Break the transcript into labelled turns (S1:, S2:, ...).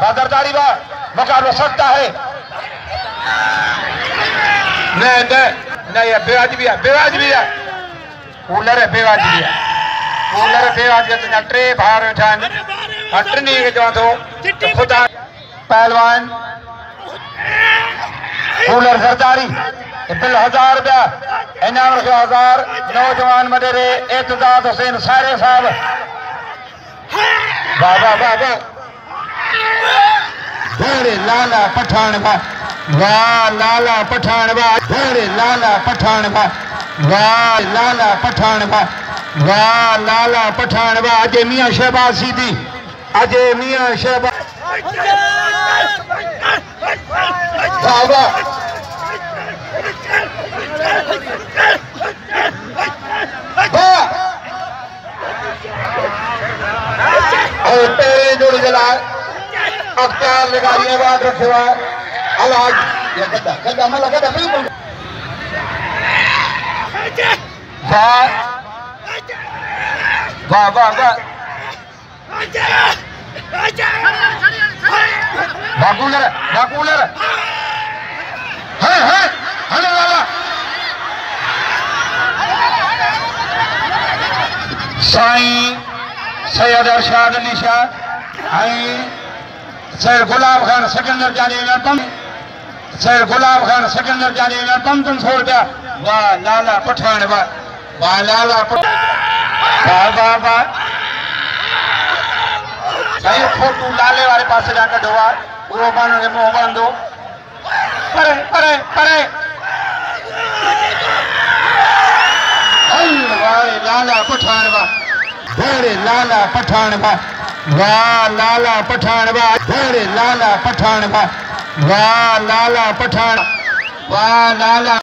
S1: बाजरदारी बा मुकाबला सकता है। नहीं बेवाजिबी है कूलर है बेवाजिबी टे बाहर वेठा हटनी के चवां थो खुदा पहलवान कूलर सरदारी बिल 1000 रुपया इनाम रखो 1000 नौजवान मडेरे एतजाज हुसैन सारे साहब बाबा बड़े लाला पठान बा वाह लाला पठान बा बड़े लाला पठान बा वाह लाला पठान बा वाह लाला पठान बा अजय मियां शहबाज सीधी अजय मियां शहबाज बाबा और तेरे जोड़ जला अख्तियार लगारिया बात रखे हुआ अलाज ये गद्दा मला गद्दा बिल्कुल वाह कूलर है हले वाला साईं सैयद अरशाद अली शाह सैयद गुलाब खान सिकंदर जाने सैयद गुलाब खान सिकंदर जाने 500 रुपया वाह लाला पठान वाह लाला वाह सही फोटू लाले वाले पास जा कढो वो मानो के मुंह बंदो परे लाला पठान बड़े लाला पठान वाह लाला पठान बड़े लाला पठान वाह लाला पठान वाह लाला